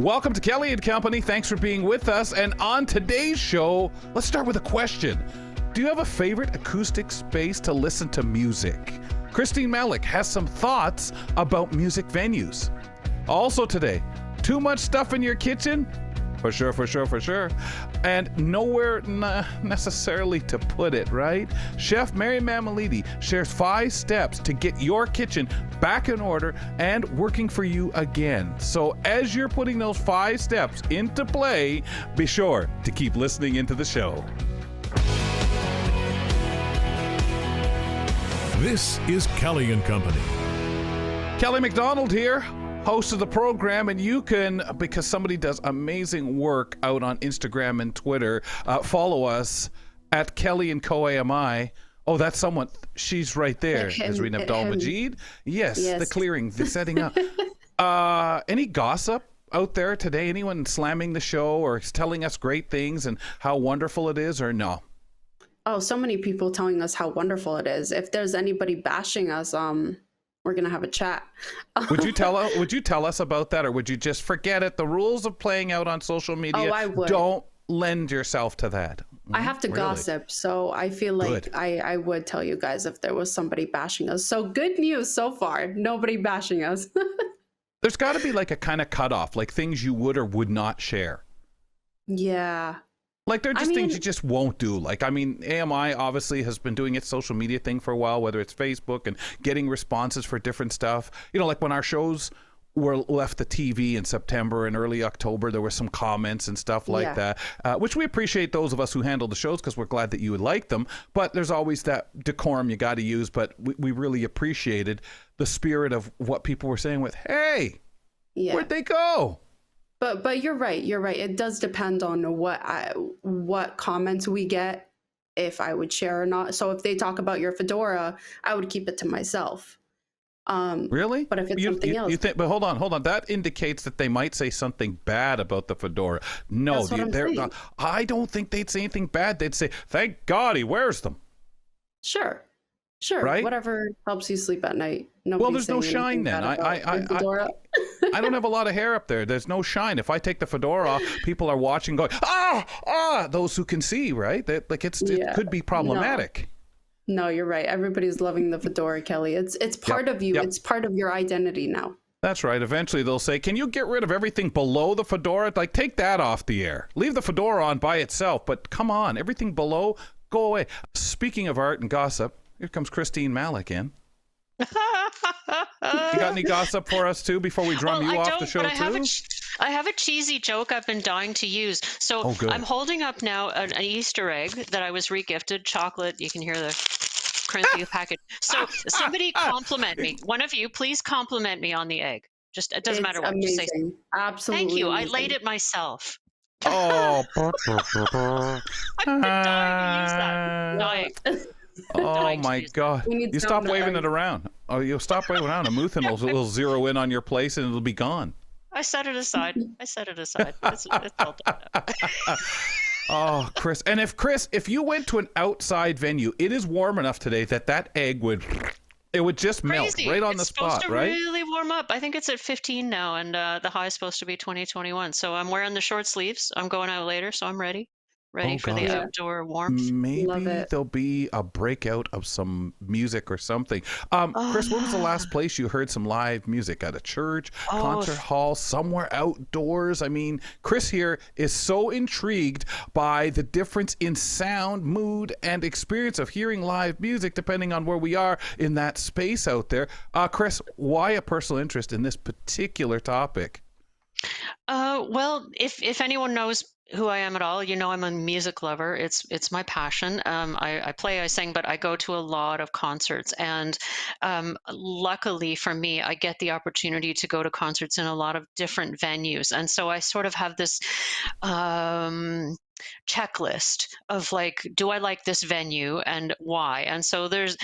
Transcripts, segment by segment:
Welcome to Kelly and Company. Thanks for being with us. And on today's show, let's start with a question. Do you have a favorite acoustic space to listen to music? Christine Malec has some thoughts about music venues. Also today, too much stuff in your kitchen? For sure. And nowhere necessarily to put it, right? Chef Mary Mammoliti shares 5 steps to get your kitchen back in order and working for you again. So as you're putting those 5 steps into play, be sure to keep listening into the show. This is Kelly and Company. Kelly MacDonald here, host of the program, and you can, because somebody does amazing work out on Instagram and Twitter, follow us at Kelly and Co AMI. Oh, that's someone. She's right there. Nazreen Abdul-Majid. Yes, the clearing, the setting up. Any gossip out there today? Anyone slamming the show or telling us great things and how wonderful it is, or no? Oh, so many people telling us how wonderful it is. If there's anybody bashing us, we're gonna have a chat. Would you tell us about that, or would you just forget it? The rules of playing out on social media, I would. Don't lend yourself to that. I have to gossip, so I feel like I would tell you guys if there was somebody bashing us. So good news so far, nobody bashing us. There's got to be like a kind of cutoff, like things you would or would not share. Yeah. Like they're just things you just won't do. Like, I mean, AMI obviously has been doing its social media thing for a while, whether it's Facebook and getting responses for different stuff. You know, like when our shows were left the TV in September and early October, there were some comments and stuff like that, which we appreciate those of us who handle the shows because we're glad that you would like them. But there's always that decorum you got to use. But we really appreciated the spirit of what people were saying with, hey, where'd they go? But you're right. It does depend on what comments we get, if I would share or not. So if they talk about your fedora, I would keep it to myself. Really? But if it's something else, but hold on. That indicates that they might say something bad about the fedora. No, I don't think they'd say anything bad. They'd say, "Thank God he wears them." Sure. Right? Whatever helps you sleep at night. Well, there's no shine then. I don't have a lot of hair up there. There's no shine. If I take the fedora off, people are watching going, those who can see, right? That it could be problematic. No, you're right. Everybody's loving the fedora, Kelly. It's part of you. Yep. It's part of your identity now. That's right. Eventually they'll say, can you get rid of everything below the fedora? Like, take that off the air. Leave the fedora on by itself, but come on, everything below, go away. Speaking of art and gossip, here comes Christine Malec in. You got any gossip for us too before we drum you off the show too? I have a cheesy joke I've been dying to use. So I'm holding up now an Easter egg that I was regifted, chocolate. You can hear the crunchy package. So somebody compliment me. One of you, please compliment me on the egg. Just it doesn't matter what. Amazing. Just say, absolutely. Thank you. Amazing. I laid it myself. Oh, I've been dying to use that. Dying. Oh my God! You stop waving it around. Oh, you'll stop waving around. A Muthin will zero in on your place and it'll be gone. I set it aside. It's all done now. Oh, Chris. And if you went to an outside venue, it is warm enough today that egg would just melt right on the spot, right? It's supposed to really warm up. I think it's at 15 now, and the high is supposed to be 2021. So I'm wearing the short sleeves. I'm going out later, so I'm ready for the outdoor warmth. Maybe there'll be a breakout of some music or something. Chris, when was the last place you heard some live music? At a church, concert hall, somewhere outdoors? I mean, Chris here is so intrigued by the difference in sound, mood, and experience of hearing live music depending on where we are in that space out there. Chris, why a personal interest in this particular topic? Well, if anyone knows who I am at all, you know I'm a music lover. It's my passion. I play, I sing, but I go to a lot of concerts. And luckily for me, I get the opportunity to go to concerts in a lot of different venues. And so I sort of have this checklist of like, do I like this venue and why? And so there's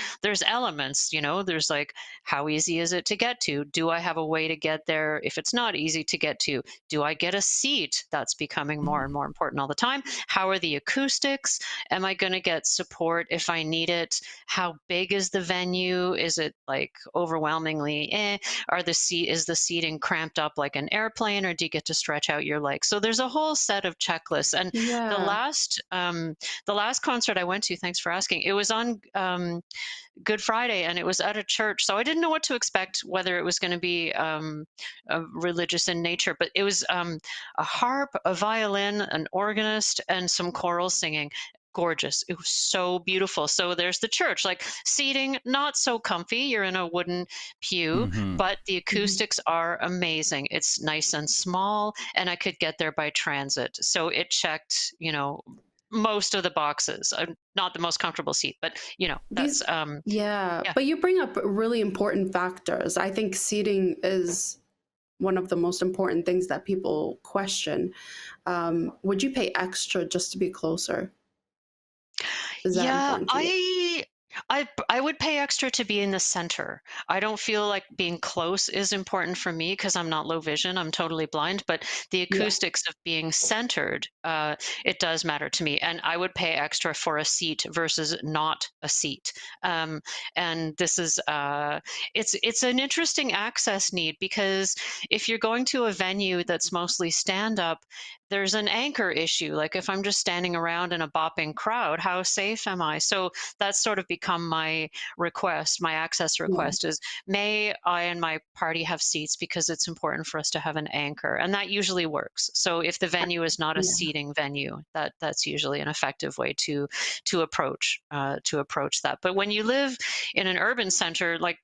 elements, there's like, how easy is it to get to? Do I have a way to get there? If it's not easy to get to, do I get a seat? That's becoming more and more important all the time. How are the acoustics? Am I going to get support if I need it? How big is the venue? Is it like overwhelmingly is the seating cramped up like an airplane, or do you get to stretch out your legs? So there's a whole set of checklists. And Yeah. the last concert I went to, thanks for asking, it was on Good Friday, and it was at a church. So I didn't know what to expect, whether it was going to be religious in nature, but it was a harp, a violin, an organist, and some choral singing. Gorgeous. It was so beautiful. So there's the church, like seating, not so comfy. You're in a wooden pew, Mm-hmm. but the acoustics are amazing. It's nice and small, and I could get there by transit. So it checked, most of the boxes. Not the most comfortable seat, but that's These, yeah, yeah. but you bring up really important factors. I think seating is one of the most important things that people question. Would you pay extra just to be closer? Is that Yeah, important to you? I would pay extra to be in the center. I don't feel like being close is important for me because I'm not low vision. I'm totally blind, but the Yeah, acoustics of being centered, it does matter to me. And I would pay extra for a seat versus not a seat. And this is it's an interesting access need, because if you're going to a venue that's mostly stand up, there's an anchor issue. Like if I'm just standing around in a bopping crowd, how safe am I? So that's sort of become my request. My access yeah, request is, may I and my party have seats, because it's important for us to have an anchor, and that usually works. So if the venue is not a yeah, seating venue, that's usually an effective way to approach that. But when you live in an urban center, like,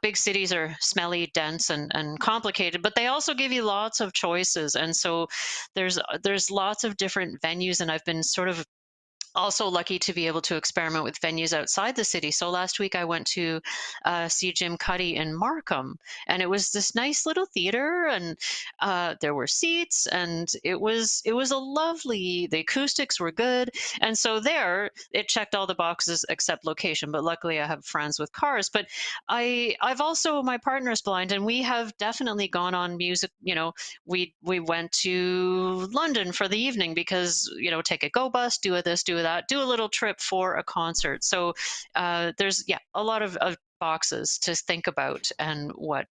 big cities are smelly, dense, and complicated, but they also give you lots of choices. And so there's lots of different venues, and I've been sort of also lucky to be able to experiment with venues outside the city. So last week I went to see Jim Cuddy in Markham, and it was this nice little theater, and there were seats, and it was a lovely. The acoustics were good, and so there it checked all the boxes except location. But luckily I have friends with cars. But I've also, my partner's blind, and we have definitely gone on music. We went to London for the evening because take a go bus, do a this, do a that, do a little trip for a concert. So there's a lot of boxes to think about, and what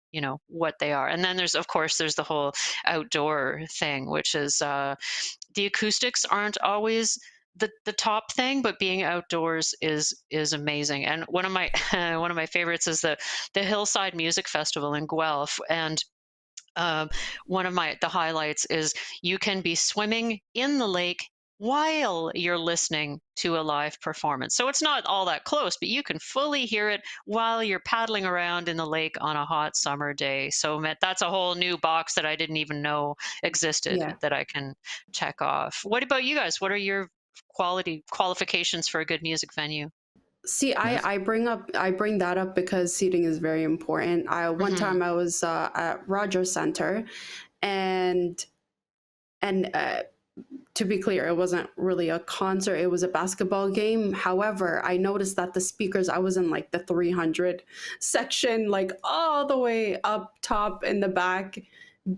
they are. And then there's, of course, there's the whole outdoor thing, which is the acoustics aren't always the top thing, but being outdoors is amazing. And one of my one of my favorites is the Hillside Music Festival in Guelph. And um, one of the highlights is you can be swimming in the lake while you're listening to a live performance. So it's not all that close, but you can fully hear it while you're paddling around in the lake on a hot summer day. So that's a whole new box that I didn't even know existed yeah. that I can check off. What about you guys? What are your qualifications for a good music venue? See, Yes. I bring that up because seating is very important. I One Hmm. time I was at Rogers Center, and and to be clear, it wasn't really a concert, it was a basketball game. However, I noticed that the speakers, I was in like the 300 section, like all the way up top in the back.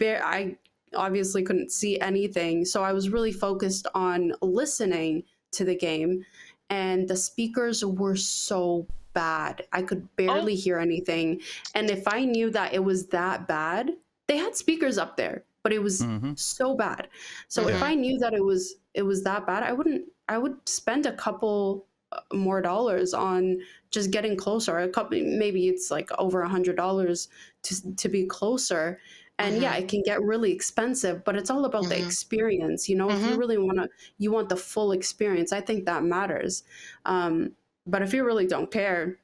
I obviously couldn't see anything. So I was really focused on listening to the game, and the speakers were so bad. I could Oh. barely hear anything. And if I knew that it was that bad, they had speakers up there, but it was Mm-hmm. so bad. So if Hmm. I knew that it was that bad, I would spend a couple more dollars on just getting closer. A couple, maybe it's like over $100 to be closer. And yeah, Hmm. it can get really expensive, but it's all about the Hmm. experience. If you Hmm. really you want the full experience. I think that matters. But if you really don't care,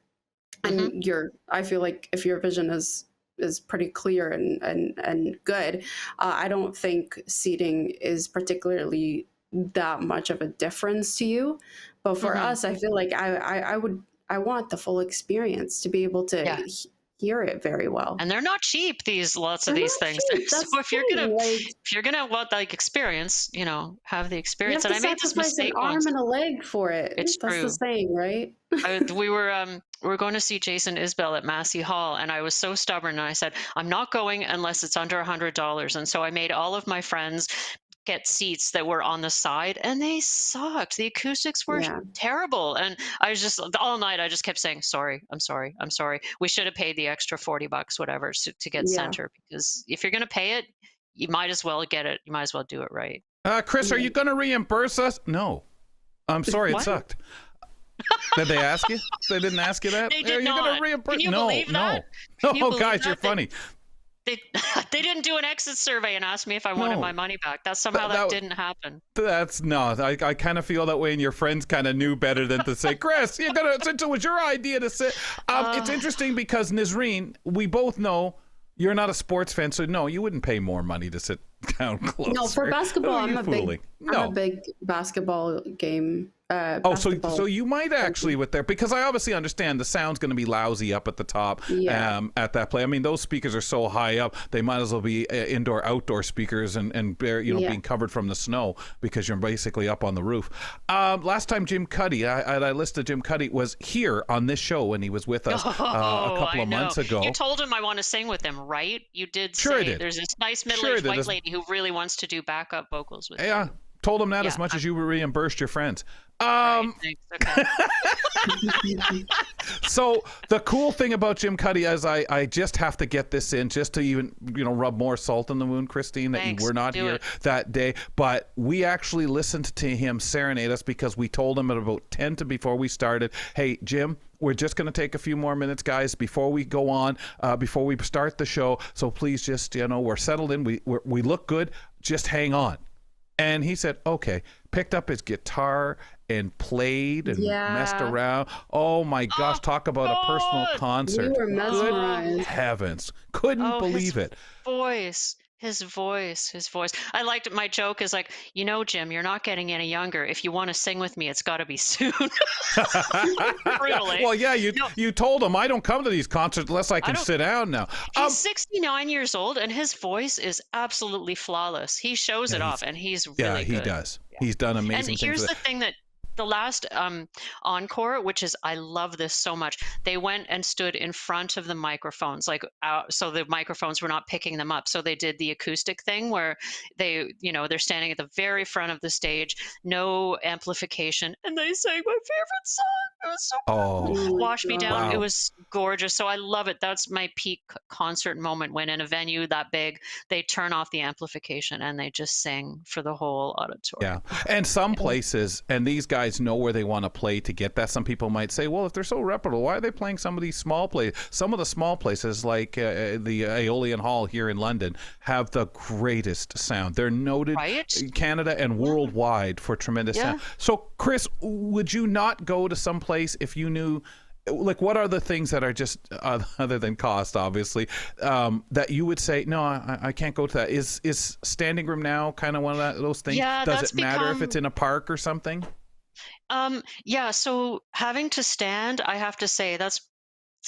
Hmm. and I feel like if your vision is pretty clear and good, I don't think seating is particularly that much of a difference to you. But for Hmm. us, I feel like I want the full experience to be able to Yeah. hear it very well. And they're not cheap, lots of They're these not things. cheap. So That's if you're the gonna thing, like, if you're gonna want like experience, have the you experience. have And to I made this sacrifice an mistake arm once. and a leg for it. It's That's the true. saying, right? We were going to see Jason Isbell at Massey Hall, and I was so stubborn, and I said, I'm not going unless it's under $100. And so I made all of my friends get seats that were on the side, and they sucked. The acoustics were Yeah. terrible. And I was just all night, I just kept saying, sorry, I'm sorry, I'm sorry. We should have paid the extra $40, whatever, to get Yeah. center, because if you're going to pay it, you might as well get it. You might as well do it right. Chris, are you going to reimburse us? No. I'm sorry, it sucked. Did they ask you? They didn't ask you that? They did Are you not. Gonna reimburse? Can you believe that? No. Can you believe Guys, that? you're funny. They didn't do an exit survey and ask me if I wanted my money back. That didn't happen. That's no. I kind of feel that way, and your friends kind of knew better than to say, Chris, since it was your idea to sit. It's interesting because Nisreen, we both know you're not a sports fan, so no, you wouldn't pay more money to sit down closer. No, for basketball, I'm a big basketball game. So you might actually with there, because I obviously understand the sound's going to be lousy up at the top at that play. I mean, those speakers are so high up, they might as well be indoor outdoor speakers and being covered from the snow because you're basically up on the roof. Last time Jim Cuddy, I listed Jim Cuddy, was here on this show when he was with us a couple of months ago. You told him I want to sing with him, right? You did sure say there's this nice middle-aged white lady who really wants to do backup vocals with you. Told him that as much as you reimbursed your friends. Right, okay. So the cool thing about Jim Cuddy is I just have to get this in just to even rub more salt in the wound, Christine, that you were not here that day, but we actually listened to him serenade us because we told him at about 10 to before we started, hey Jim, we're just going to take a few more minutes, guys, before we go on, before we start the show, so please just we're settled in, we look good, just hang on. And he said, okay, picked up his guitar and played and messed around. Oh my gosh, talk about a personal concert. We were mesmerized. Good heavens. Couldn't believe it. His voice. I liked it. My joke is like, Jim, you're not getting any younger. If you want to sing with me, it's got to be soon. Brutally. Well, yeah, you told him I don't come to these concerts unless I can sit down now. He's 69 years old, and his voice is absolutely flawless. He shows it off, and he's really good. Yeah, he does. Yeah. He's done amazing things. And here's the thing that the last encore, which is, I love this so much. They went and stood in front of the microphones, so the microphones were not picking them up. So they did the acoustic thing where they're standing at the very front of the stage, no amplification, and they sang my favorite song. It was so good. Wash Me Down. Wow. It was gorgeous. So I love it. That's my peak concert moment, when in a venue that big, they turn off the amplification and they just sing for the whole auditorium. Yeah. And some places, and these guys know where they want to play to get that. Some people might say, well, if they're so reputable, why are they playing some of these small places? Some of the small places like the Aeolian Hall here in London have the greatest sound. They're noted in Canada and worldwide for tremendous sound. So Chris, would you not go to some place if you knew, like, what are the things that are just other than cost, obviously, that you would say, no, I can't go to that? Is standing room now kind of one of those things? Does it matter if it's in a park or something? So having to stand, I have to say it's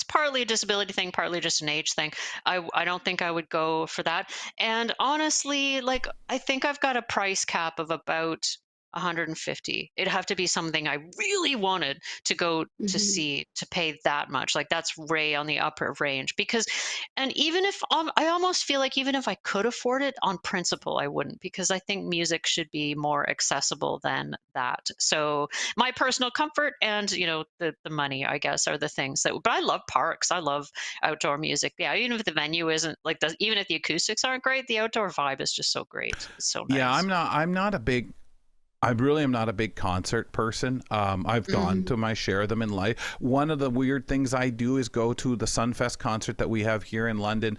partly a disability thing, partly just an age thing. I don't think I would go for that. And honestly, I think I've got a price cap of about 150. It'd have to be something I really wanted to go to see, to pay that much. That's way on the upper range, and even if I almost feel like even if I could afford it, on principle I wouldn't, because I think music should be more accessible than that. So my personal comfort and the money, I guess, are the things that. But I love parks. I love outdoor music. Yeah, even if the venue isn't even if the acoustics aren't great, the outdoor vibe is just so great. It's so nice. Yeah, I really am not a big concert person. I've gone to my share of them in life. One of the weird things I do is go to the Sunfest concert that we have here in London,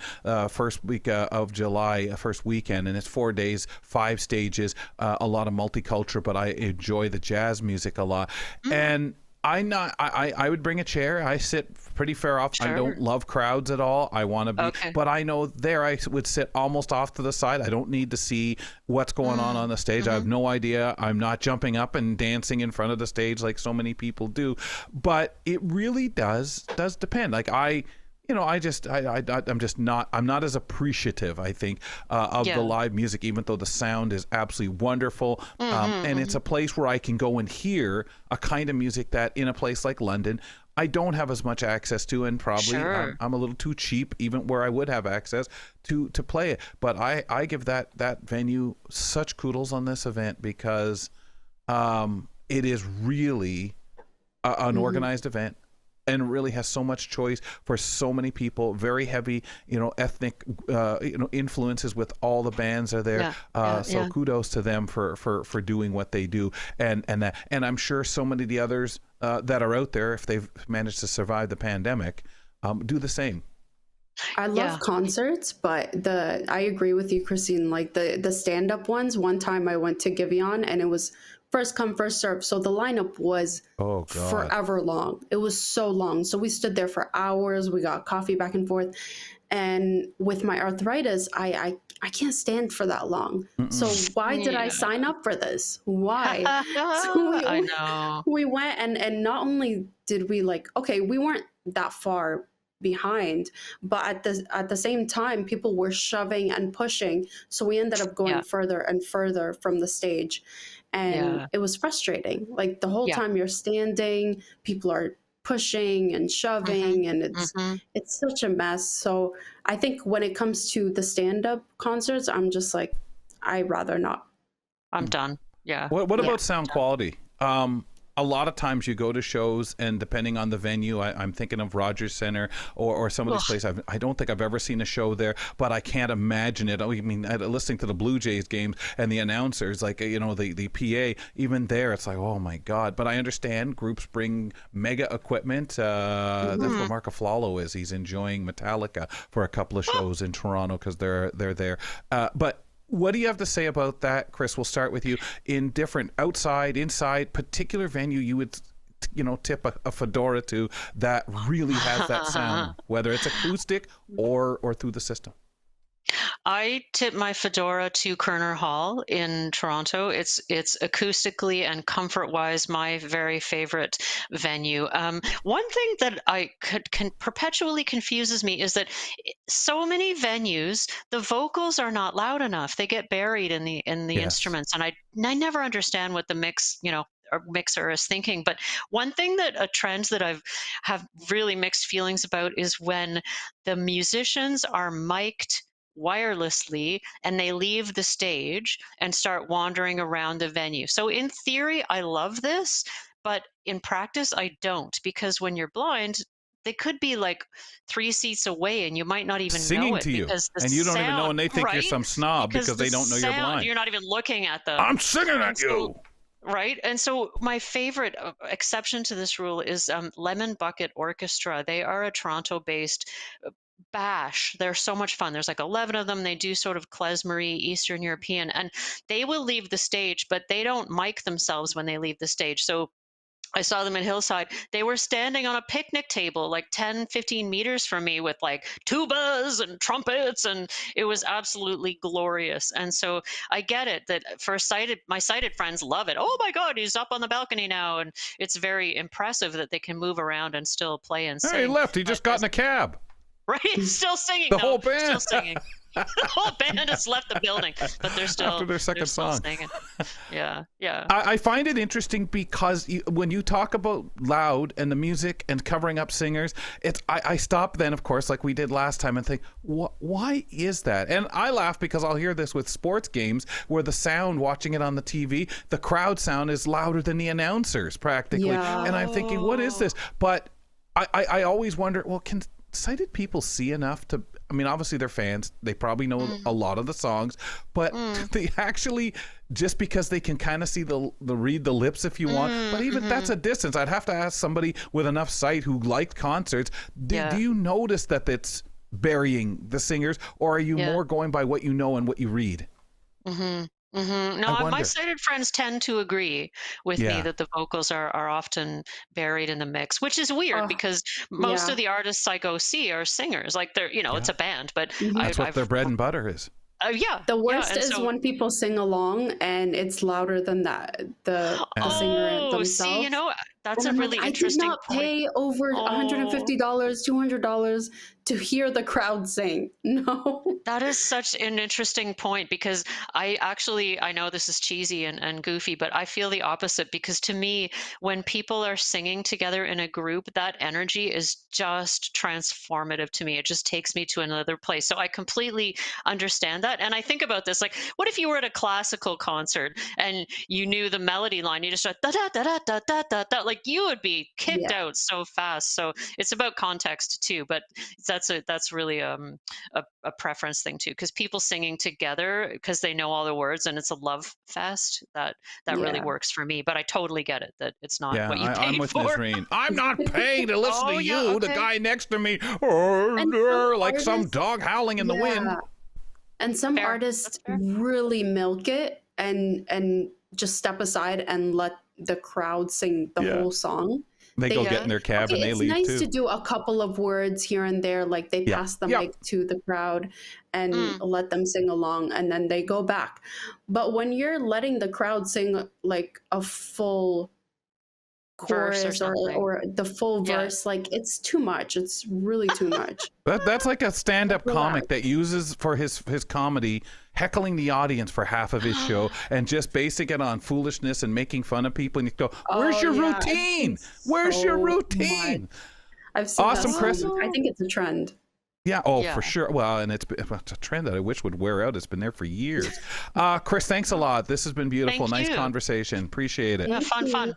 first week of July, first weekend, and it's 4 days, 5 stages, a lot of multicultural, but I enjoy the jazz music a lot. And I would bring a chair. I sit pretty far off. Sure. I don't love crowds at all. I want to be, but I know there I would sit almost off to the side. I don't need to see what's going on the stage. I have no idea. I'm not jumping up and dancing in front of the stage like so many people do. But it really does depend. you know, I'm not as appreciative, I think, of the live music, even though the sound is absolutely wonderful. And it's a place where I can go and hear a kind of music that in a place like London, I don't have as much access to, and probably I'm a little too cheap, even where I would have access to play it. But I give that venue such kudos on this event, because it is really an organized event, and really has so much choice for so many people. Very heavy, you know, ethnic, influences with all the bands are there. So kudos to them for doing what they do, and I'm sure so many of the others that are out there, if they've managed to survive the pandemic, do the same. I love concerts, but I agree with you, Christine. Like the stand-up ones. One time I went to Giveon, and it was first come, first serve. So the lineup was forever long. It was so long. So we stood there for hours. We got coffee back and forth. And with my arthritis, I can't stand for that long. So why did I sign up for this? Why? I know. We went, and not only did we we weren't that far behind, but at the same time, people were shoving and pushing. So we ended up going further and further from the stage. And it was frustrating. Like the whole time you're standing, people are pushing and shoving, and it's such a mess. So I think when it comes to the stand-up concerts, I'm just like, I'd rather not. I'm done. Yeah. What about sound quality? A lot of times you go to shows, and depending on the venue, I'm thinking of Rogers Center or some of these places. I don't think I've ever seen a show there, but I can't imagine it. I mean, listening to the Blue Jays games and the announcers, like, you know, the PA, even there, it's like, oh my God. But I understand groups bring mega equipment. That's where Mark Aflalo is. He's enjoying Metallica for a couple of shows in Toronto because they're there. But what do you have to say about that, Chris? We'll start with you. In different outside, inside, particular venue you would, you know, tip a fedora to that really has that sound, whether it's acoustic or through the system. I tip my fedora to Kerner Hall in Toronto. It's acoustically and comfort-wise my very favorite venue. One thing that can perpetually confuses me is that so many venues, the vocals are not loud enough. They get buried in the instruments, and I never understand what the mixer is thinking. But one thing a trend that have really mixed feelings about is when the musicians are mic'd wirelessly and they leave the stage and start wandering around the venue. So in theory, I love this, but in practice, I don't, because when you're blind, they could be like 3 seats away and you might not even singing know it to you, and you don't even know, and they think you're some snob because they don't know you're blind. You're not even looking at them. I'm singing at you. Right. And so my favorite exception to this rule is Lemon Bucket Orchestra. They are a Toronto-based bash. They're so much fun. There's like 11 of them. They do sort of klezmer-y, Eastern European, and they will leave the stage, but they don't mic themselves when they leave the stage. So I saw them at Hillside. They were standing on a picnic table like 10, 15 meters from me with like tubas and trumpets, and it was absolutely glorious. And so I get it that my sighted friends love it. Oh my God, he's up on the balcony now. And it's very impressive that they can move around and still play and sing. Hey, he left. He just got in a cab. Right? Still singing. The whole band. Still singing. The whole band has left the building, but they're still after their second song. Singing. Yeah. I find it interesting because when you talk about loud and the music and covering up singers, I stop then, of course, like we did last time, and think, why is that? And I laugh because I'll hear this with sports games where the sound, watching it on the TV, the crowd sound is louder than the announcers practically. Yeah. And I'm thinking, what is this? But I always wonder, well, can sighted people see enough to, I mean, obviously they're fans, they probably know a lot of the songs, but they actually, just because they can kind of see the read the lips if you want, but even that's a distance. I'd have to ask somebody with enough sight who liked concerts, do you notice that it's burying the singers, or are you more going by what you know and what you read? No, my sighted friends tend to agree with me that the vocals are often buried in the mix, which is weird because most of the artists I go see are singers. Like they're, it's a band, but that's what their bread and butter is. The worst is when people sing along and it's louder than the singer themselves. See, that's a really interesting point. I did not pay over $150, $200 to hear the crowd sing. No. That is such an interesting point, because I know this is cheesy and goofy, but I feel the opposite, because to me, when people are singing together in a group, that energy is just transformative to me. It just takes me to another place. So I completely understand that. And I think about this, like, what if you were at a classical concert and you knew the melody line, you just start da da da da da da da da, like you would be kicked Yeah. out so fast. So it's about context too, but that's really a preference thing too, because people singing together because they know all the words and it's a love fest, that really Yeah. works for me. But I totally get it that it's not Yeah, what you I'm paid with for. Nasreen. I'm not paying to listen Oh to yeah, you, the okay. guy next to me, And some like some artists, dog howling in the wind. yeah. And some Fair. artists That's fair. really milk it and just step aside and let the crowd sing the Yeah. whole song. They go They get in their cab okay, and they it's leave nice too. to do a couple of words here and there, like they Yeah. pass the Yep. mic to the crowd and Mm. let them sing along, and then they go back. But when you're letting the crowd sing like a full Verse or chorus something. or the full Yeah. verse, like it's too much. It's really too much. That's like a stand-up Relax. comic that uses for his comedy heckling the audience for half of his show and just basing it on foolishness and making fun of people. And you go, "Where's Oh, your yeah, I've routine? seen Where's your so routine?" much. I've seen Awesome, that so Chris. much. I think it's a trend. Yeah, oh, Yeah. for sure. Well, and it's a trend that I wish would wear out. It's been there for years. Chris, thanks a lot. This has been beautiful. Thank Nice you. conversation. Appreciate it. Yeah, fun.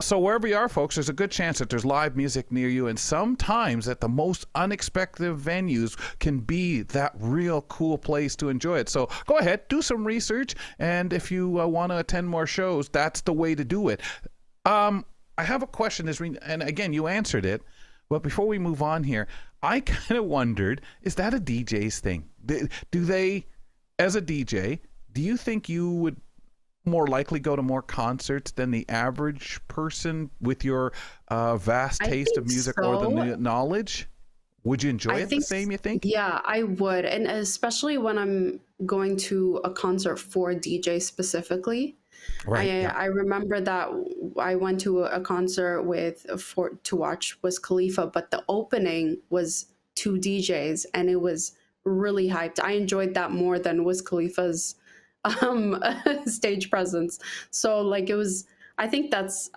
So wherever you are, folks, there's a good chance that there's live music near you, and sometimes at the most unexpected venues can be that real cool place to enjoy it. So go ahead, do some research, and if you want to attend more shows, that's the way to do it. I have a question, Nasreen, and again, you answered it, but before we move on here, I kind of wondered, is that a DJ's thing? Do they, as a DJ, do you think you would more likely go to more concerts than the average person with your vast I taste of think music or the so. knowledge? Would you enjoy I it the think same, you think? Yeah, I would. And especially when I'm going to a concert for DJ specifically. Right. Yeah. I remember that I went to a concert to watch Wiz Khalifa, but the opening was two DJs and it was really hyped. I enjoyed that more than Wiz Khalifa's stage presence. So like it was, I think that's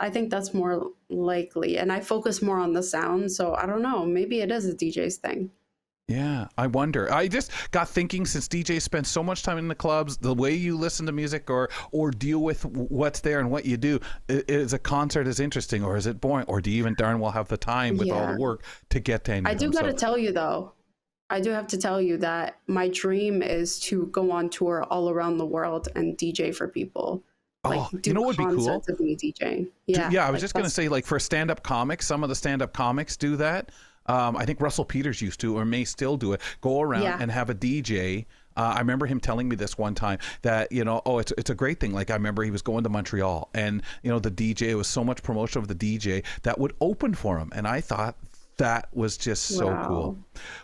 more likely, and I focus more on the sound. So I don't know, maybe it is a DJ's thing. Yeah, I wonder. I just got thinking, since DJs spend so much time in the clubs, the way you listen to music or deal with what's there and what you do, is a concert as interesting, or is it boring, or do you even darn well have the time with all Yeah. the work to get to any I of do them? got to So- tell you though, I do have to tell you that my dream is to go on tour all around the world and DJ for people. Like Oh, do you know what would be cool? concerts of me DJing. Yeah. Yeah, I was like just going to that's- say, like, for stand-up comics, some of the stand-up comics do that. I think Russell Peters used to, or may still do it, go around Yeah. and have a DJ. I remember him telling me this one time that, it's a great thing. Like, I remember he was going to Montreal, and, the DJ, was so much promotion of the DJ that would open for him. And I thought that was just so Wow. cool.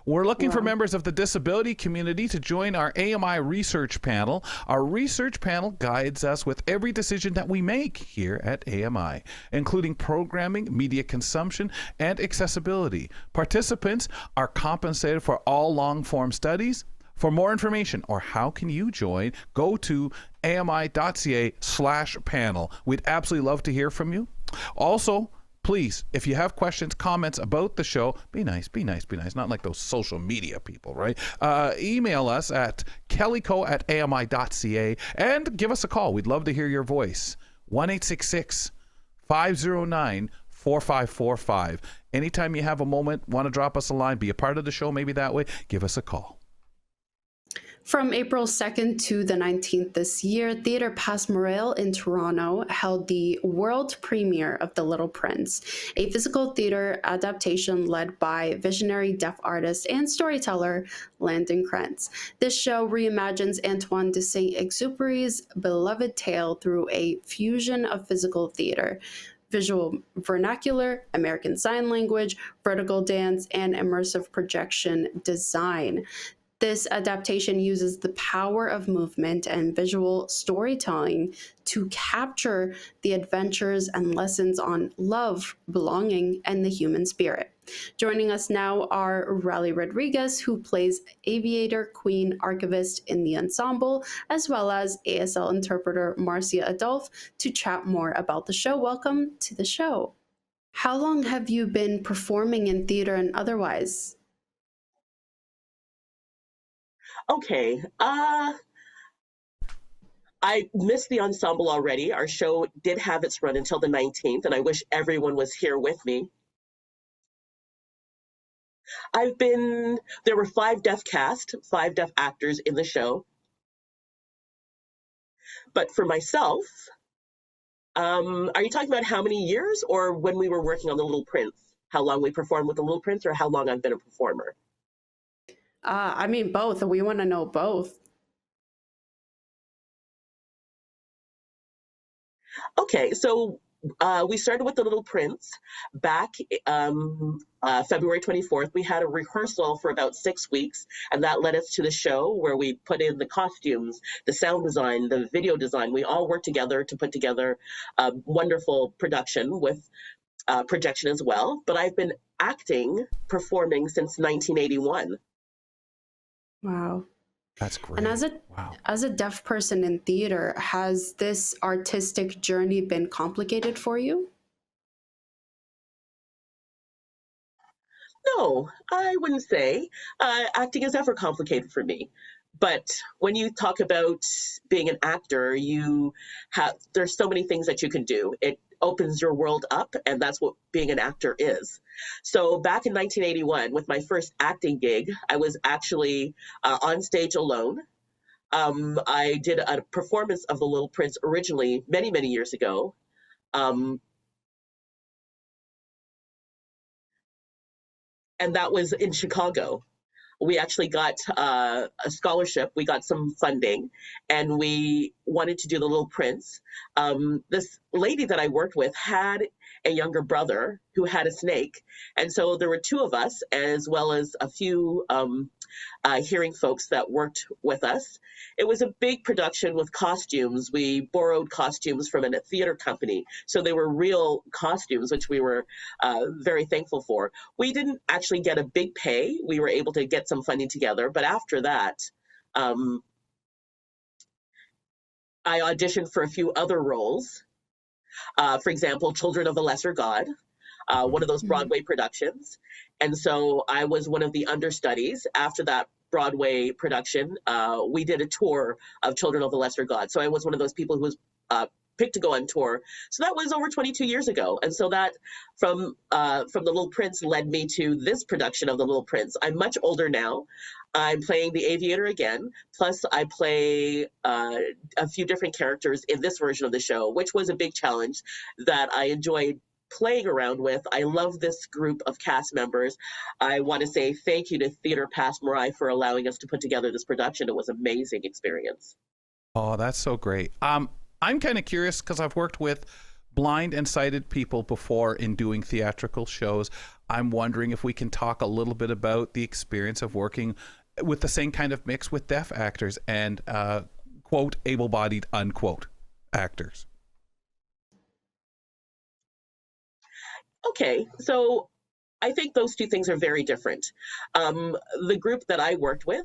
We're looking for Wow. members of the disability community to join our AMI research panel. Our research panel guides us with every decision that we make here at AMI, including programming, media consumption, and accessibility. Participants are compensated for all long-form studies. For more information or how can you join, go to ami.ca/panel. We'd absolutely love to hear from you. Also, please, if you have questions, comments about the show, be nice. Not like those social media people, right? Email us at kellyco@ami.ca and give us a call. We'd love to hear your voice. 1-866-509-4545. Anytime you have a moment, want to drop us a line, be a part of the show, maybe that way, give us a call. From April 2nd to the 19th this year, Theatre Passe Muraille in Toronto held the world premiere of The Little Prince, a physical theater adaptation led by visionary deaf artist and storyteller Landon Krentz. This show reimagines Antoine de Saint-Exupéry's beloved tale through a fusion of physical theater, visual vernacular, American Sign Language, vertical dance, and immersive projection design. This adaptation uses the power of movement and visual storytelling to capture the adventures and lessons on love, belonging, and the human spirit. Joining us now are Ralista Rodriguez, who plays Aviator, Queen, Archivist in the Ensemble, as well as ASL Interpreter Marcia Adolphe, to chat more about the show. Welcome to the show. How long have you been performing in theater and otherwise? Okay, I missed the Ensemble already. Our show did have its run until the 19th, and I wish everyone was here with me. There were 5 deaf cast, 5 deaf actors in the show. But for myself, are you talking about how many years, or when we were working on The Little Prince? How long we performed with The Little Prince, or how long I've been a performer? I mean, both. We want to know both. Okay, so we started with The Little Prince back February 24th. We had a rehearsal for about 6 weeks, and that led us to the show where we put in the costumes, the sound design, the video design. We all worked together to put together a wonderful production with projection as well. But I've been performing since 1981. Wow. That's great. And as a deaf person in theater, has this artistic journey been complicated for you? No, I wouldn't say. Acting is never complicated for me. But when you talk about being an actor, there's so many things that you can do. It opens your world up, and that's what being an actor is. So back in 1981, with my first acting gig, I was actually on stage alone. I did a performance of The Little Prince originally many, many years ago. And that was in Chicago. We actually got a scholarship. We got some funding, and we wanted to do The Little Prince. This lady that I worked with had a younger brother who had a snake. And so there were 2 of us, as well as a few hearing folks that worked with us. It was a big production with costumes. We borrowed costumes from a theater company. So they were real costumes, which we were very thankful for. We didn't actually get a big pay. We were able to get some funding together. But after that, I auditioned for a few other roles. For example, Children of the Lesser God, one of those Broadway productions. And so I was one of the understudies. After that Broadway production, we did a tour of Children of the Lesser God. So I was one of those people who was picked to go on tour. So that was over 22 years ago. And so that from The Little Prince led me to this production of The Little Prince. I'm much older now. I'm playing the Aviator again. Plus I play a few different characters in this version of the show, which was a big challenge that I enjoyed playing around with. I love this group of cast members. I want to say thank you to Theater Passe Muraille for allowing us to put together this production. It was an amazing experience. Oh, that's so great. I'm kind of curious because I've worked with blind and sighted people before in doing theatrical shows. I'm wondering if we can talk a little bit about the experience of working with the same kind of mix with deaf actors and quote able-bodied unquote actors. Okay, so I think those 2 things are very different. The group that I worked with,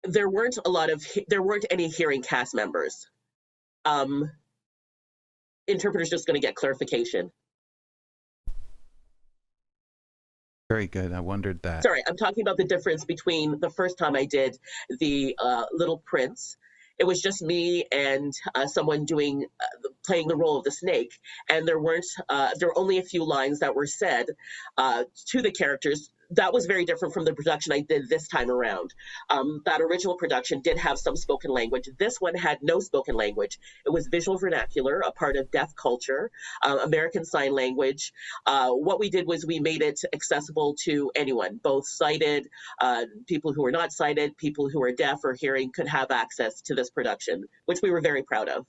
there weren't any hearing cast members. Interpreters just going to get clarification. Very good. I wondered that. Sorry, I'm talking about the difference between the first time I did the Little Prince. It was just me and someone playing the role of the snake, and there were only a few lines that were said to the characters. That was very different from the production I did this time around. That original production did have some spoken language. This one had no spoken language. It was visual vernacular, a part of deaf culture, American Sign Language. What we did was we made it accessible to anyone, both sighted, people who were not sighted, people who are deaf or hearing could have access to this production, which we were very proud of.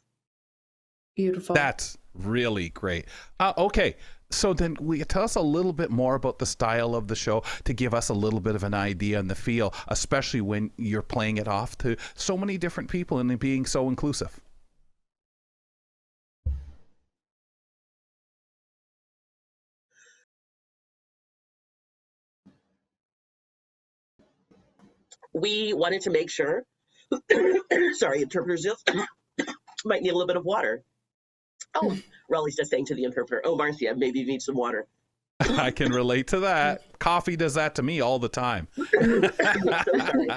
Beautiful. That's really great. Okay. So then will you tell us a little bit more about the style of the show to give us a little bit of an idea and the feel, especially when you're playing it off to so many different people and being so inclusive? we wanted to make sure, sorry, interpreters just might need a little bit of water. Oh, Raleigh's just saying to the interpreter, oh, Marcia, maybe you need some water. I can relate to that. Coffee does that to me all the time. I'm so sorry.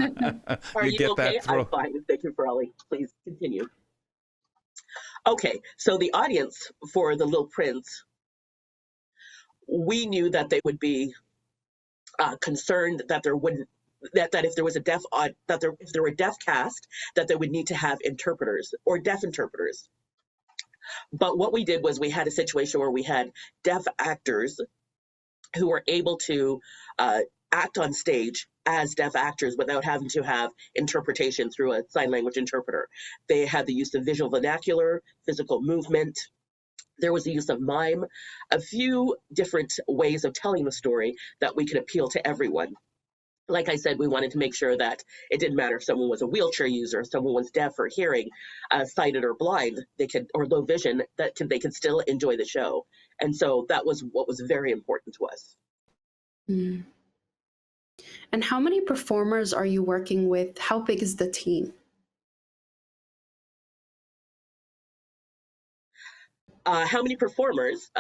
Are you get okay? that throw. I'm fine. Thank you, Raleigh. Please continue. Okay, so the audience for The Little Prince, we knew that they would be concerned that there wouldn't, that if there was a deaf if there were deaf cast, that they would need to have interpreters or deaf interpreters. But what we did was we had a situation where we had deaf actors who were able to act on stage as deaf actors without having to have interpretation through a sign language interpreter. They had the use of visual vernacular, physical movement. There was the use of mime, a few different ways of telling the story that we could appeal to everyone. Like I said, we wanted to make sure that it didn't matter if someone was a wheelchair user, if someone was deaf or hearing, sighted or blind, or low vision, they could still enjoy the show. And so that was what was very important to us. Mm. And how many performers are you working with? How big is the team? How many performers?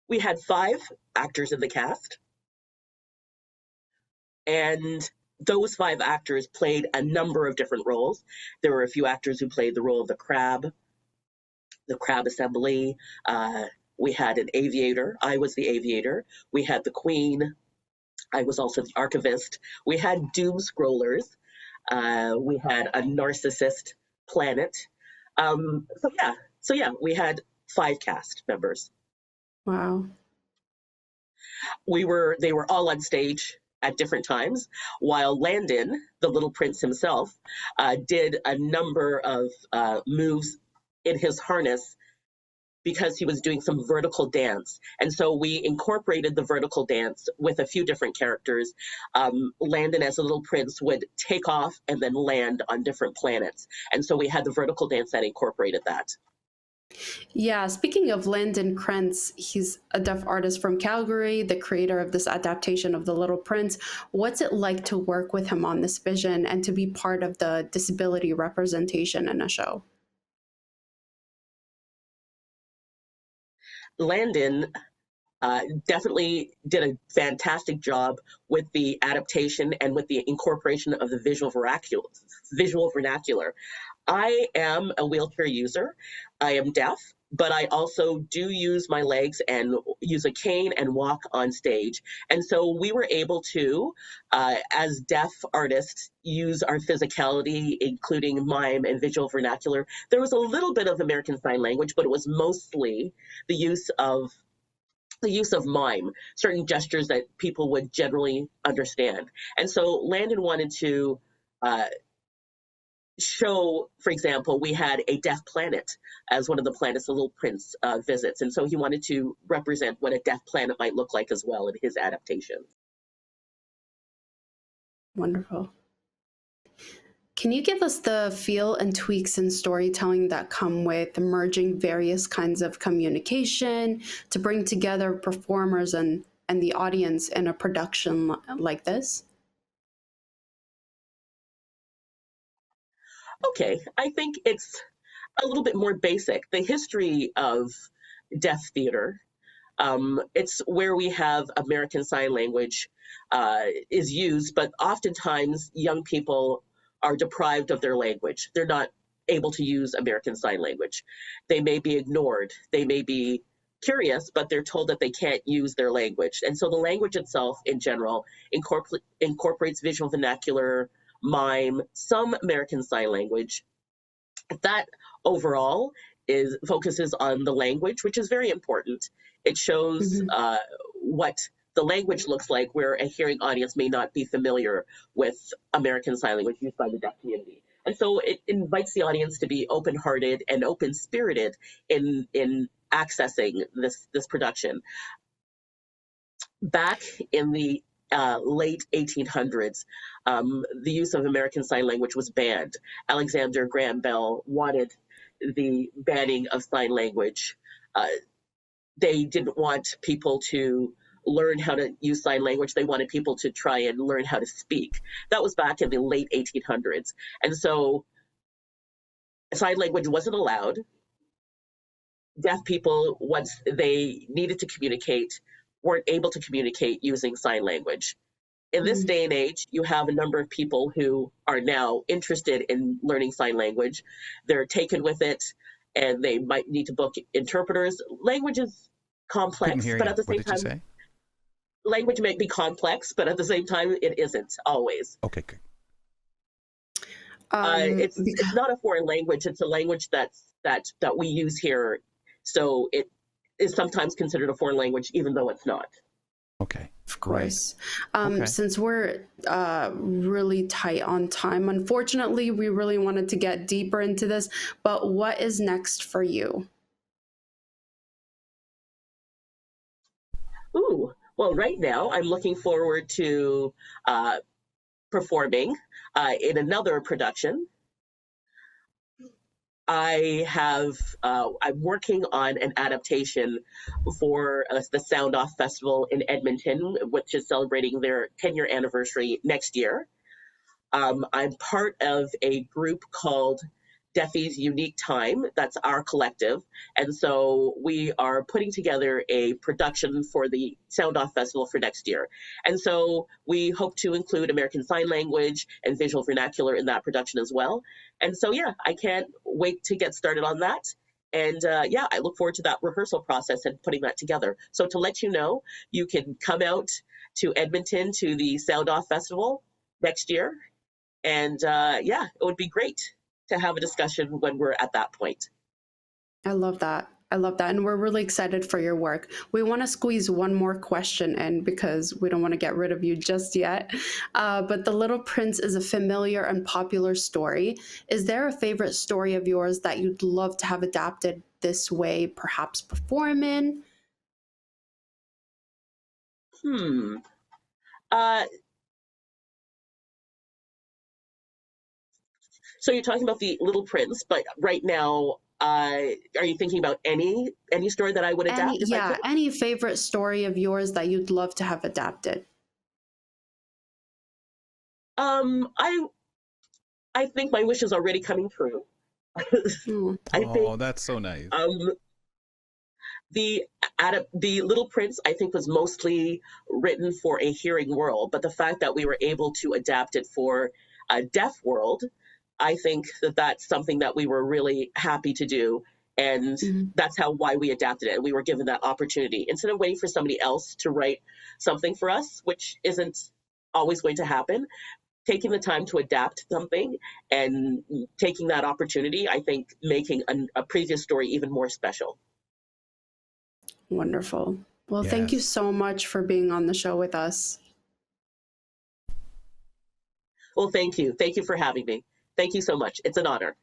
We had 5 actors in the cast, and those 5 actors played a number of different roles. There were a few actors who played the role of the crab assembly. We had an aviator. I was the aviator. We had the queen. I was also the archivist. We had doom scrollers. We had a narcissist planet. So yeah, we had 5 cast members. Wow. They were all on stage at different times, while Landon, the Little Prince himself, did a number of moves in his harness because he was doing some vertical dance. And so we incorporated the vertical dance with a few different characters. Landon, as a Little Prince, would take off and then land on different planets. And so we had the vertical dance that incorporated that. Yeah, speaking of Landon Krentz, he's a deaf artist from Calgary, the creator of this adaptation of The Little Prince. What's it like to work with him on this vision and to be part of the disability representation in a show? Landon definitely did a fantastic job with the adaptation and with the incorporation of the visual vernacular. I am a wheelchair user. I am deaf, but I also do use my legs and use a cane and walk on stage. And so we were able to, as deaf artists, use our physicality, including mime and visual vernacular. There was a little bit of American Sign Language, but it was mostly the use of mime, certain gestures that people would generally understand. And so Landon wanted to show, for example, we had a deaf planet as one of the planets the Little Prince visits. And so he wanted to represent what a deaf planet might look like as well in his adaptation. Wonderful. Can you give us the feel and tweaks in storytelling that come with merging various kinds of communication to bring together performers and the audience in a production like this? Okay, I think it's a little bit more basic. The history of deaf theater, it's where we have American Sign Language is used, but oftentimes young people are deprived of their language. They're not able to use American Sign Language. They may be ignored. They may be curious, but they're told that they can't use their language. And so the language itself, in general, incorporates visual vernacular, mime, some American Sign Language. That overall focuses on the language, which is very important. It shows what the language looks like, where a hearing audience may not be familiar with American Sign Language used by the deaf community. And so it invites the audience to be open-hearted and open-spirited in accessing this production. Back in the late 1800s, the use of American Sign Language was banned. Alexander Graham Bell wanted the banning of sign language. They didn't want people to learn how to use sign language. They wanted people to try and learn how to speak. That was back in the late 1800s. And so sign language wasn't allowed. Deaf people, once they needed to communicate, weren't able to communicate using sign language. In this day and age, you have a number of people who are now interested in learning sign language. They're taken with it, and they might need to book interpreters. Language is complex, but at the same time, language may be complex, but at the same time, it isn't always. Okay, good. It's not a foreign language. It's a language that we use here. So it is sometimes considered a foreign language, even though it's not. Okay. Of course. Since we're really tight on time, unfortunately, we really wanted to get deeper into this, but what is next for you? Ooh, well, right now I'm looking forward to performing in another production. I'm working on an adaptation for the Sound Off Festival in Edmonton, which is celebrating their 10-year anniversary next year. I'm part of a group called Deafy's Unique Time. That's our collective. And so we are putting together a production for the Sound Off Festival for next year. And so we hope to include American Sign Language and visual vernacular in that production as well. And so, yeah, I can't wait to get started on that. And yeah, I look forward to that rehearsal process and putting that together. So to let you know, you can come out to Edmonton to the Sound Off Festival next year. And yeah, it would be great to have a discussion when we're at that point. I love that. I love that. And we're really excited for your work. We want to squeeze one more question in because we don't want to get rid of you just yet. But The Little Prince is a familiar and popular story. Is there a favorite story of yours that you'd love to have adapted this way, perhaps perform in? So you're talking about The Little Prince, but right now, are you thinking about any story that I would adapt? Any favorite story of yours that you'd love to have adapted? I think my wish is already coming true. That's so nice. The Little Prince, I think, was mostly written for a hearing world, but the fact that we were able to adapt it for a deaf world, I think that that's something that we were really happy to do. And that's why we adapted it. And we were given that opportunity instead of waiting for somebody else to write something for us, which isn't always going to happen. Taking the time to adapt something and taking that opportunity, I think, making a previous story even more special. Wonderful. Well, Thank you so much for being on the show with us. Well, thank you. Thank you for having me. Thank you so much. It's an honor.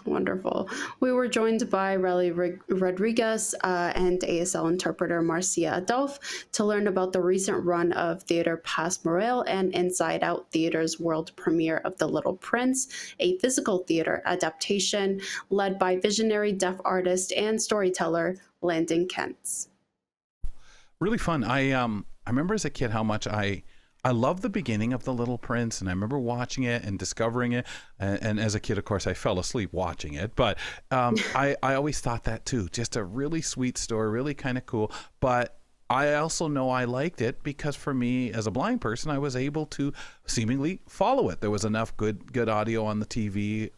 Wonderful. We were joined by Ralista Rodriguez and ASL Interpreter Marcia Adolphe to learn about the recent run of theater Passe Muraille and Inside Out Theater's world premiere of The Little Prince, a physical theater adaptation led by visionary deaf artist and storyteller Landon Krentz. Really fun. I remember as a kid how much I love the beginning of The Little Prince, and I remember watching it and discovering it. And as a kid, of course, I fell asleep watching it. But I always thought that too. Just a really sweet story, really kind of cool. But I also know I liked it because for me, as a blind person, I was able to seemingly follow it. There was enough good audio on the TV,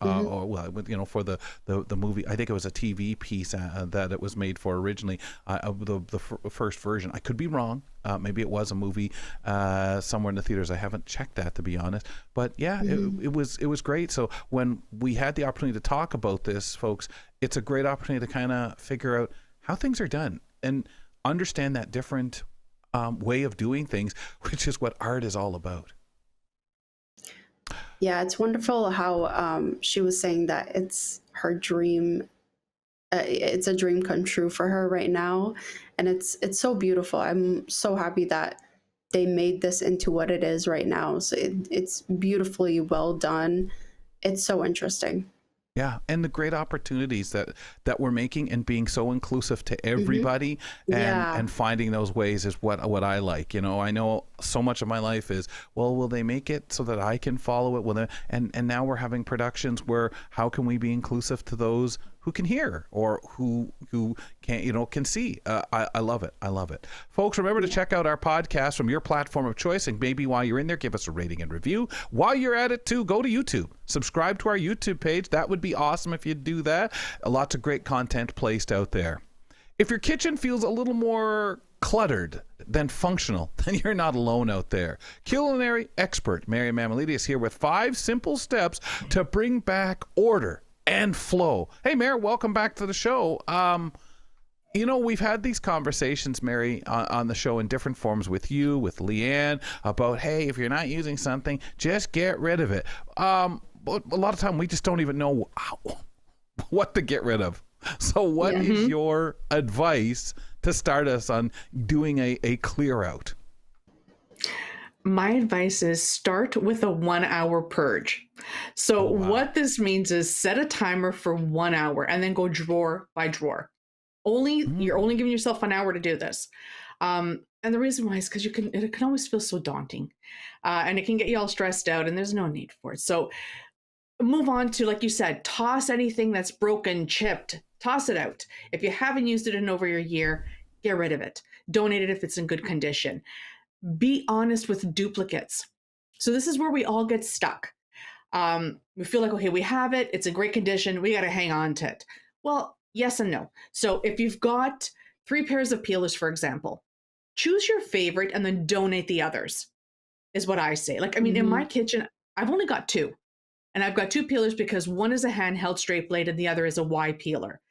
for the movie. I think it was a TV piece that it was made for originally. The first version. I could be wrong. Maybe it was a movie somewhere in the theaters. I haven't checked that, to be honest. But yeah, it was great. So when we had the opportunity to talk about this, folks, it's a great opportunity to kind of figure out how things are done and understand that different way of doing things, which is what art is all about. Yeah, it's wonderful how she was saying that it's her dream. It's a dream come true for her right now, and it's so beautiful. I'm so happy that they made this into what it is right now. So it's beautifully well done. It's so interesting. Yeah, and the great opportunities that we're making and being so inclusive to everybody, and finding those ways is what I like. You know, I know so much of my life is, well, will they make it so that I can follow it? Will they? And now we're having productions where how can we be inclusive to those who can hear or who can't, you know, can see. I love it. I love it. Folks, remember to check out our podcast from your platform of choice, and maybe while you're in there, give us a rating and review. While you're at it too, go to YouTube. Subscribe to our YouTube page. That would be awesome if you'd do that. Lots of great content placed out there. If your kitchen feels a little more cluttered than functional, then you're not alone out there. Culinary expert Mary Mammoliti is here with 5 simple steps to bring back order and flow. Hey, Mary, welcome back to the show. You know, we've had these conversations, Mary, on the show in different forms with you, with Leanne, about, hey, if you're not using something, just get rid of it. But a lot of time we just don't even know what to get rid of. So what is your advice to start us on doing a clear out? My advice is start with a 1-hour purge. So what this means is set a timer for 1 hour and then go drawer by drawer. You're only giving yourself an hour to do this. And the reason why is because it can always feel so daunting, and it can get you all stressed out, and there's no need for it. So move on to, like you said, toss anything that's broken, chipped, toss it out. If you haven't used it in over a year, get rid of it. Donate it if it's in good condition. Be honest with duplicates. So this is where we all get stuck. We feel like, okay, we have it. It's in great condition. We got to hang on to it. Well, yes and no. So if you've got 3 pairs of peelers, for example, choose your favorite and then donate the others, is what I say. Like, I mean, in my kitchen, I've only got 2. And I've got 2 peelers because one is a handheld straight blade and the other is a Y peeler.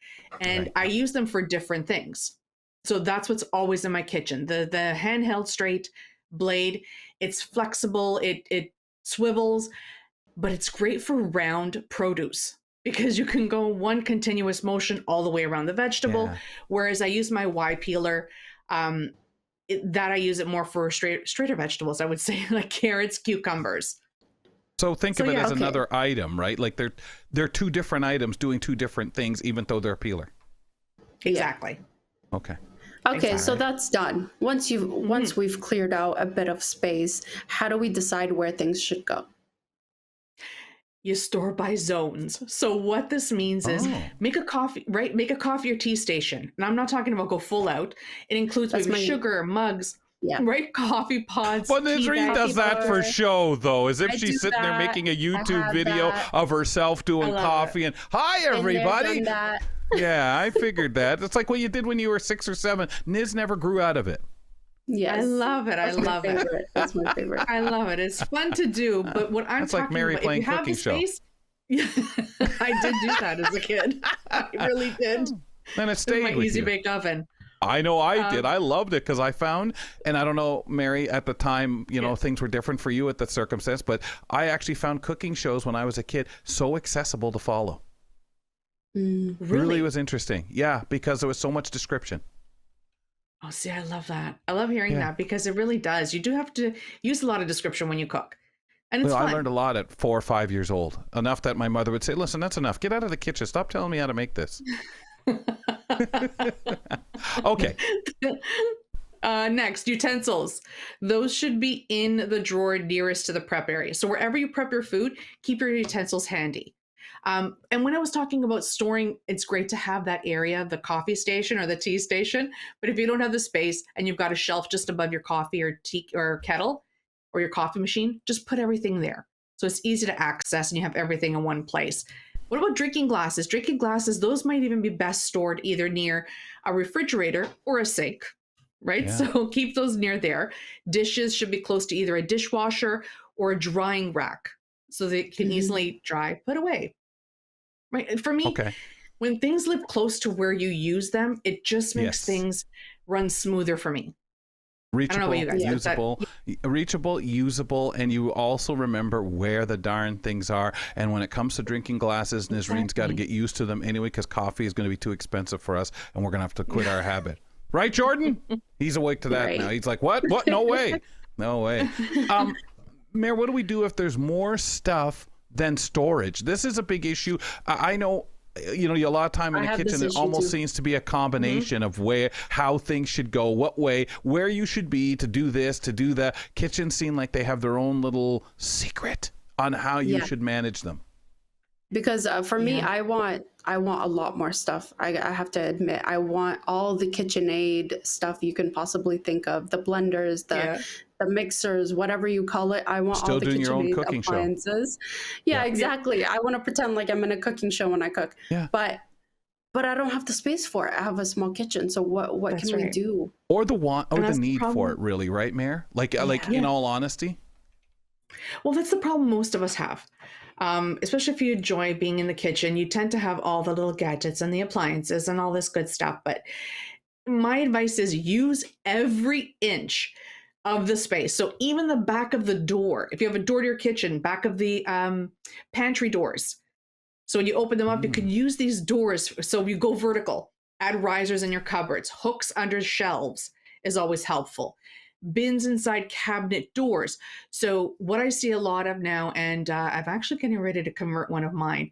And I use them for different things. So that's what's always in my kitchen. The handheld straight blade, it's flexible, it swivels, but it's great for round produce because you can go one continuous motion all the way around the vegetable. Yeah. Whereas I use my Y peeler, I use it more for straighter vegetables, I would say, like carrots, cucumbers. So think of it as another item, right? Like they're 2 different items doing 2 different things, even though they're a peeler. Exactly. Okay. Okay, so that's done. Once we've cleared out a bit of space, how do we decide where things should go? You store by zones. So what this means is make a coffee, right? Make a coffee or tea station. And I'm not talking about go full out. It includes maybe sugar, mugs, right? Coffee pods. Well, Nisreen does that for show, though, as if she's sitting there making a YouTube video of herself doing coffee and, hi, everybody. Yeah, I figured that. It's like what you did when you were 6 or 7. Niz never grew out of it. Yes. I love it. That's my favorite. I love it. It's fun to do, but what I'm talking like Mary about, playing if you have cooking the space, I did do that as a kid. I really did. And it stayed my with easy you. bake oven. I know I did. I loved it because I found, and I don't know, Mary, at the time, you know, things were different for you at that circumstance, but I actually found cooking shows when I was a kid so accessible to follow. Really was interesting. Yeah, because there was so much description. Oh, see, I love that. I love hearing that because it really does. You do have to use a lot of description when you cook. And it's fun. I learned a lot at 4 or 5 years old. Enough that my mother would say, listen, that's enough. Get out of the kitchen. Stop telling me how to make this. Okay. Next, utensils. Those should be in the drawer nearest to the prep area. So wherever you prep your food, keep your utensils handy. And when I was talking about storing, it's great to have that area, the coffee station or the tea station. But if you don't have the space and you've got a shelf just above your coffee or tea or kettle or your coffee machine, just put everything there. So it's easy to access and you have everything in one place. What about drinking glasses? Drinking glasses, those might even be best stored either near a refrigerator or a sink, right? Yeah. So keep those near there. Dishes should be close to either a dishwasher or a drying rack so they can easily dry, put away. Right. For me, when things live close to where you use them, it just makes things run smoother for me. Reachable, reachable, usable, and you also remember where the darn things are. And when it comes to drinking glasses, Nisreen's got to get used to them anyway because coffee is going to be too expensive for us, and we're going to have to quit our habit. Right, Jordan? He's awake to that now. He's like, what? What? No way. No way. Mayor, what do we do if there's more stuff than storage. This is a big issue. I know, you know, a lot of time in the kitchen, it almost seems to be a combination of how things should go, what way, where you should be to do this, to do that. Kitchens seem like they have their own little secret on how you should manage them. Because for me, I want a lot more stuff. I have to admit, I want all the KitchenAid stuff you can possibly think of, the blenders, the mixers, whatever you call it. I want all the KitchenAid appliances. Yeah, exactly. I want to pretend like I'm in a cooking show when I cook. Yeah. But I don't have the space for it. I have a small kitchen. So what can we do? Or the need for it, really, right, Mayor? Like in all honesty. Well, that's the problem most of us have. Especially if you enjoy being in the kitchen, you tend to have all the little gadgets and the appliances and all this good stuff. But my advice is use every inch of the space. So even the back of the door, if you have a door to your kitchen, back of the pantry doors. So when you open them up, you can use these doors. So you go vertical, add risers in your cupboards, hooks under shelves is always helpful. Bins inside cabinet doors. So what I see a lot of now, and I'm actually getting ready to convert one of mine,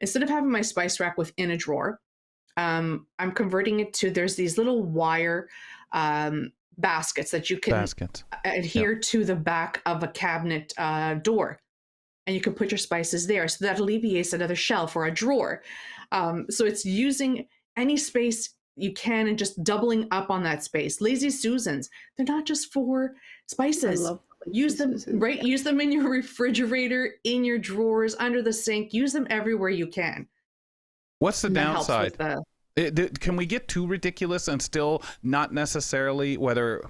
instead of having my spice rack within a drawer, I'm converting it to, there's these little wire baskets that you can adhere to the back of a cabinet door. And you can put your spices there. So that alleviates another shelf or a drawer. So it's using any space you can and just doubling up on that space. Lazy Susans, they're not just for spices. Use them, right? Use them in your refrigerator, in your drawers, under the sink. Use them everywhere you can. What's the downside? Can we get too ridiculous and still not necessarily whether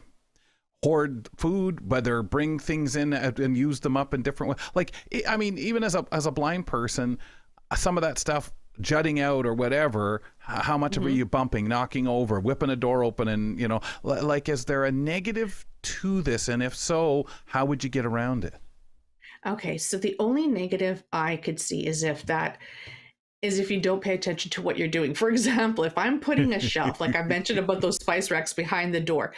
hoard food, whether bring things in and use them up in different ways? Like, I mean, even as a blind person, some of that stuff jutting out or whatever, how much of it are you bumping, knocking over, whipping a door open, and you know, like, is there a negative to this? And if so, how would you get around it? Okay, so the only negative I could see is if you don't pay attention to what you're doing. For example, if I'm putting a shelf, like I mentioned about those spice racks behind the door,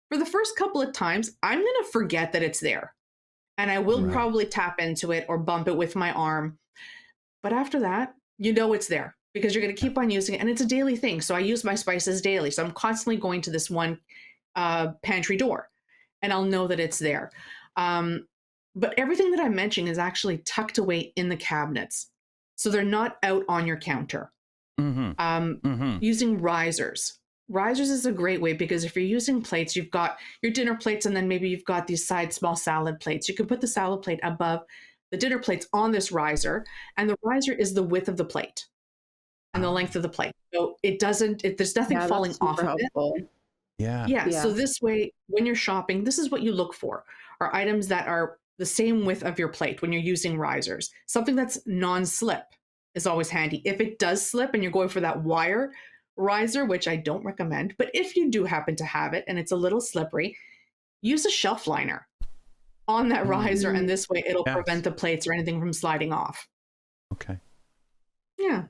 for the first couple of times, I'm going to forget that it's there. And I will probably tap into it or bump it with my arm. But after that, you know it's there because you're going to keep on using it. And it's a daily thing. So I use my spices daily. So I'm constantly going to this one pantry door and I'll know that it's there. But everything that I'm mentioning is actually tucked away in the cabinets. So they're not out on your counter. Using risers. Risers is a great way because if you're using plates, you've got your dinner plates and then maybe you've got these side small salad plates. You can put the salad plate above the dinner plates on this riser, and the riser is the width of the plate and the length of the plate. So there's nothing falling off of it. Yeah. So this way, when you're shopping, this is what you look for, are items that are the same width of your plate when you're using risers. Something that's non-slip is always handy. If it does slip and you're going for that wire riser, which I don't recommend, but if you do happen to have it and it's a little slippery, use a shelf liner on that riser, and this way it'll prevent the plates or anything from sliding off. Okay. Yeah.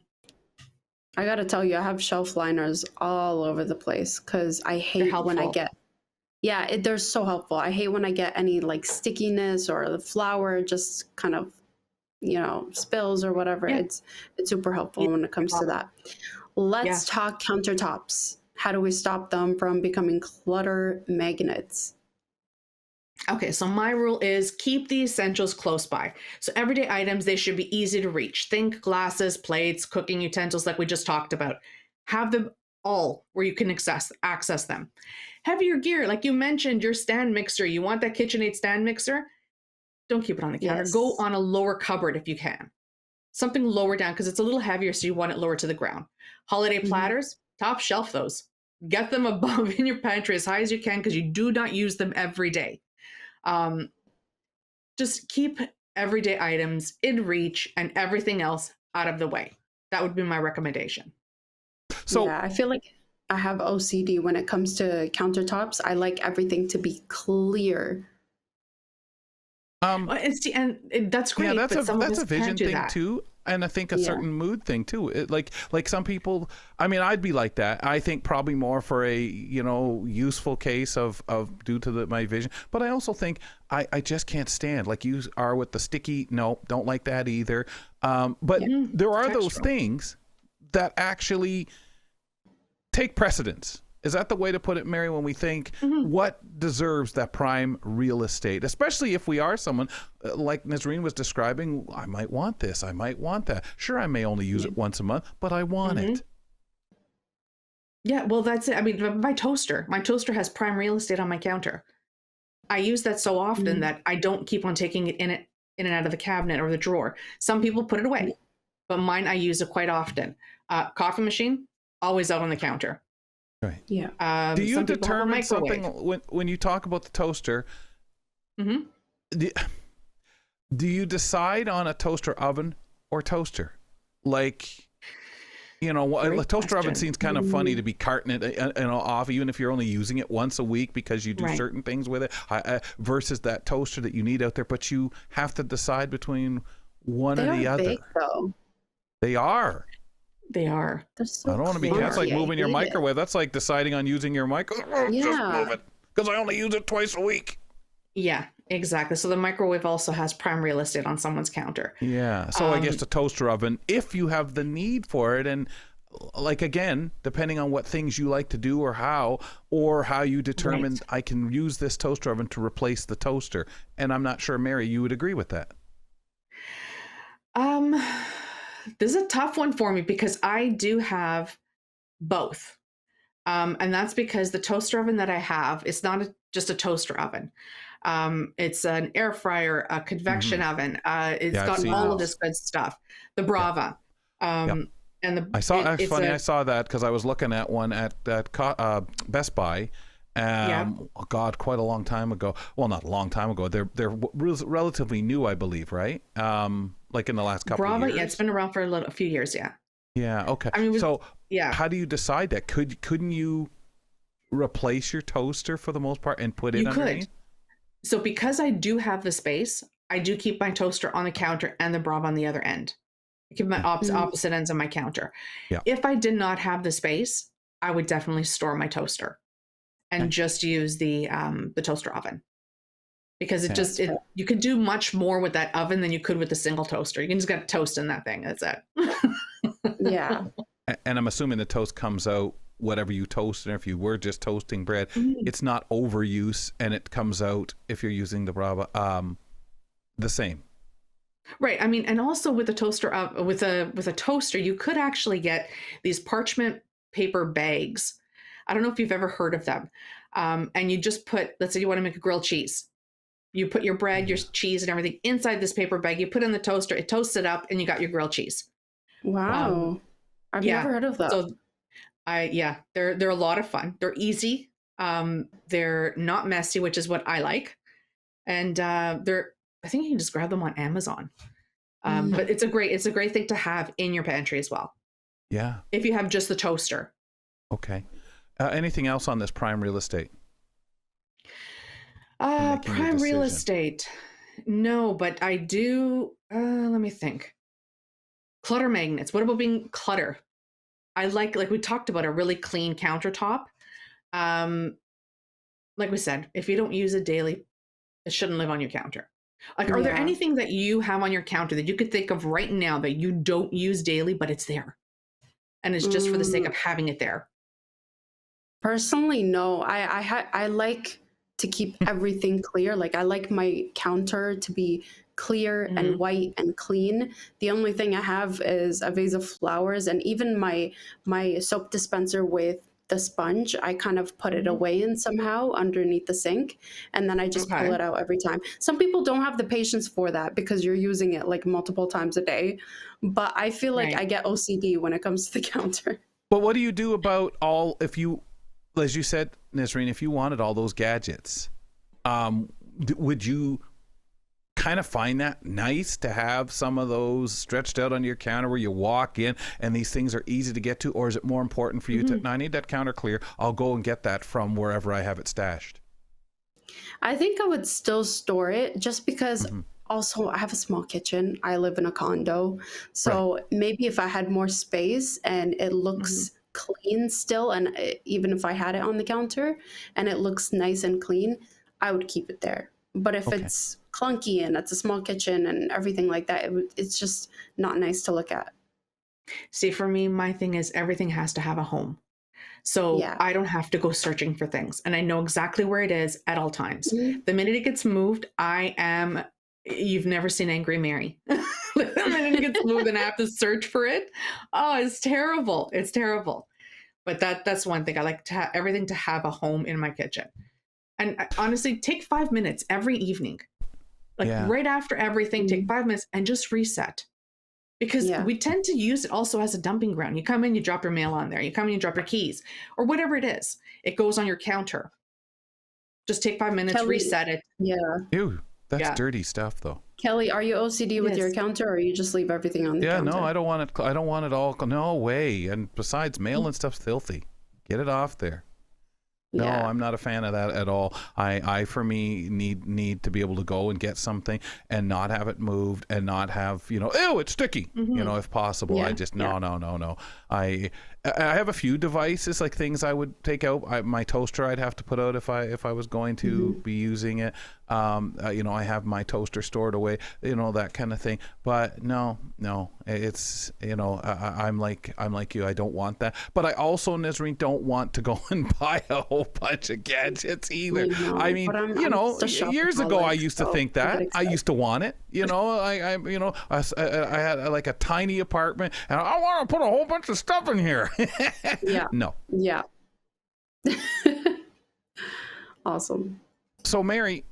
I gotta tell you, I have shelf liners all over the place because I hate when I get, they're so helpful. I hate when I get any like stickiness or the flour just kind of, you know, spills or whatever. It's super helpful when it comes to that. Let's talk countertops. How do we stop them from becoming clutter magnets? Okay, so my rule is keep the essentials close by. So everyday items, they should be easy to reach. Think glasses, plates, cooking utensils like we just talked about. Have them all where you can access them. Heavier gear, like you mentioned, your stand mixer. You want that KitchenAid stand mixer? Don't keep it on the counter. Go on a lower cupboard if you can. Something lower down because it's a little heavier, so you want it lower to the ground. Holiday platters, top shelf those. Get them above in your pantry as high as you can because you do not use them every day. Just keep everyday items in reach and everything else out of the way. That would be my recommendation. So I feel like I have OCD when it comes to countertops. I like everything to be clear. And that's great. Yeah, that's a vision thing too. and I think a certain mood thing too. Like some people, I mean, I'd be like that. I think probably more for a, you know, useful case of due to my vision. But I also think I just can't stand, like you are with the sticky. No, don't like that either. But there are those things that actually take precedence. Is that the way to put it, Mary, when we think what deserves that prime real estate, especially if we are someone like Nazreen was describing, I might want this, I might want that. Sure, I may only use it once a month, but I want it. Yeah, well, that's it. I mean, my toaster has prime real estate on my counter. I use that so often that I don't keep on taking it in and out of the cabinet or the drawer. Some people put it away, but mine I use it quite often. Coffee machine, always out on the counter. Right. Yeah. Do you determine something when you talk about the toaster? Do you decide on a toaster oven or toaster? Like, you know, a toaster oven seems kind of funny to be carting it off, even if you're only using it once a week because you do certain things with it, versus that toaster that you need out there. But you have to decide between one or the other. Big, though. They are. They're so I don't want to be. That's like moving your microwave. That's like deciding on using your microwave. Just move it because I only use it twice a week. Yeah, exactly. So the microwave also has prime real estate on someone's counter. Yeah. So I guess the toaster oven, if you have the need for it, and like again, depending on what things you like to do or how you determine I can use this toaster oven to replace the toaster. And I'm not sure, Mary, you would agree with that. This is a tough one for me because I do have both. And that's because the toaster oven that I have, it's not just a toaster oven. It's an air fryer, a convection oven. It's got all of this good stuff. The Brava. And I saw, I saw that because I was looking at one at Best Buy. Oh God, quite a long time ago. Well, not a long time ago. They're relatively new, I believe, right? Like in the last couple of years. Yeah, it's been around for a few years. Yeah. Yeah. Okay. I mean, how do you decide that? Couldn't you replace your toaster for the most part and put it underneath? Could. So because I do have the space, I do keep my toaster on the counter and the Brava on the other end. I keep my opposite ends of my counter. Yeah. If I did not have the space, I would definitely store my toaster and just use the toaster oven. Because you could do much more with that oven than you could with a single toaster. You can just get toast in that thing. That's it. Yeah. And I'm assuming the toast comes out, whatever you toast, and if you were just toasting bread, it's not overuse, and it comes out, if you're using the Brava, the same. Right. I mean, and also with a toaster, with a toaster, you could actually get these parchment paper bags. I don't know if you've ever heard of them. And you just put, let's say you want to make a grilled cheese. You put your bread, your cheese, and everything inside this paper bag. You put it in the toaster, it toasts it up, and you got your grilled cheese. Wow. I've never heard of that. So, they're a lot of fun. They're easy. They're not messy, which is what I like. And I think you can just grab them on Amazon. But it's a great thing to have in your pantry as well. Yeah. If you have just the toaster. Okay. Anything else on this prime real estate? Prime real estate. No, but I do. Let me think. Clutter magnets. What about being clutter? I like we talked about, a really clean countertop. Like we said, if you don't use it daily, it shouldn't live on your counter. Like, are there anything that you have on your counter that you could think of right now that you don't use daily, but it's there? And it's just for the sake of having it there? Personally, no. I like to keep everything clear. Like, I like my counter to be clear and white and clean. The only thing I have is a vase of flowers, and even my soap dispenser with the sponge, I kind of put it away in somehow underneath the sink, and then I just pull it out every time. Some people don't have the patience for that because you're using it like multiple times a day, but I feel like I get OCD when it comes to the counter. But what do you do about if you, as you said, Nazreen, if you wanted all those gadgets, would you kind of find that nice to have some of those stretched out on your counter where you walk in and these things are easy to get to? Or is it more important for you to, no, I need that counter clear, I'll go and get that from wherever I have it stashed? I think I would still store it just because Also, I have a small kitchen. I live in a condo. So maybe if I had more space and it looks clean still, and even if I had it on the counter and it looks nice and clean, I would keep it there. But if it's clunky and it's a small kitchen and everything like that, it's just not nice to look at. See, for me, my thing is everything has to have a home. So I don't have to go searching for things. And I know exactly where it is at all times. The minute it gets moved, you've never seen Angry Mary. The minute it gets moved and I have to search for it. Oh, it's terrible. It's terrible. But that's one thing. I like to have everything to have a home in my kitchen. And honestly, take 5 minutes every evening. Right after everything, take 5 minutes and just reset. Because we tend to use it also as a dumping ground. You come in, you drop your mail on there. You come in, you drop your keys or whatever it is. It goes on your counter. Just take 5 minutes, reset it. Yeah. Ew, that's dirty stuff though. Kelly, are you OCD with your counter, or you just leave everything on the counter? Yeah, no, I don't want it. I don't want it all. No way. And besides, mail and stuff's filthy. Get it off there. No, I'm not a fan of that at all. I for me need to be able to go and get something and not have it moved and not have, ew, it's sticky, if possible. I just no. I have a few devices, like things I would take out. My toaster I'd have to put out if I was going to be using it. I have my toaster stored away, that kind of thing. But no, it's, I'm like you. I don't want that. But I also, Nisreen, don't want to go and buy a whole bunch of gadgets either. I mean, years ago I used to think that. I used to want it. I had like a tiny apartment and I want to put a whole bunch of stuff in here. No. Yeah. Awesome. So Mary,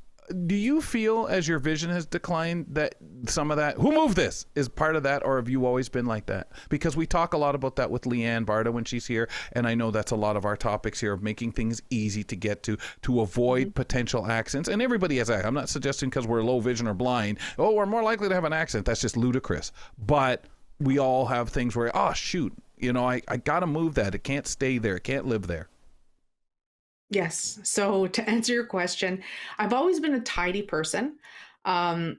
do you feel as your vision has declined that some of that, who moved this, is part of that, or have you always been like that? Because we talk a lot about that with Leanne Barda when she's here, and I know that's a lot of our topics here of making things easy to get to avoid potential accidents. And everybody has that. I'm not suggesting because we're low vision or blind, we're more likely to have an accident. That's just ludicrous. But we all have things where, oh shoot, I got to move that. It can't stay there. It can't live there. Yes. So to answer your question, I've always been a tidy person. And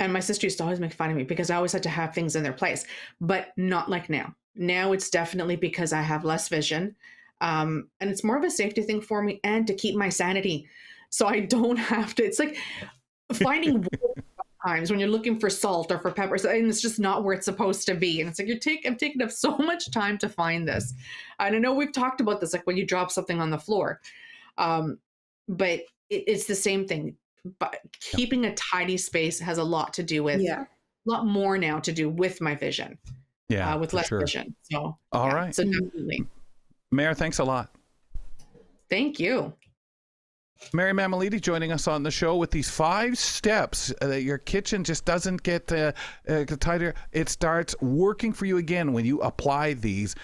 my sister used to always make fun of me because I always had to have things in their place, but not like now. Now it's definitely because I have less vision. And it's more of a safety thing for me and to keep my sanity. So I don't have to, it's like finding times when you're looking for salt or for peppers and it's just not where it's supposed to be. And it's like, I'm taking up so much time to find this. And I know we've talked about this, like when you drop something on the floor, but it's the same thing. But keeping a tidy space has a lot to do with, a lot more now to do with my vision, with less vision. So, all right. So definitely. Mayor, thanks a lot. Thank you. Mary Mammoliti joining us on the show with these 5 steps that your kitchen just doesn't get tighter. It starts working for you again when you apply these.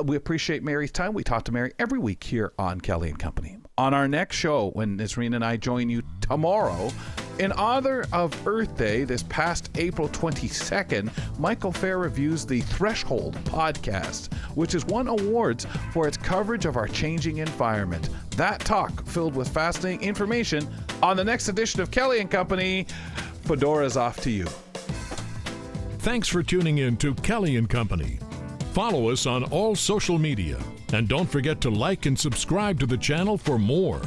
We appreciate Mary's time. We talk to Mary every week here on Kelly and Company. On our next show, when Nisreen and I join you tomorrow, in honor of Earth Day, this past April 22nd, Michael Fair reviews the Threshold podcast, which has won awards for its coverage of our changing environment. That talk, filled with fascinating information, on the next edition of Kelly and Company. Fedora's off to you. Thanks for tuning in to Kelly and Company. Follow us on all social media, and don't forget to like and subscribe to the channel for more.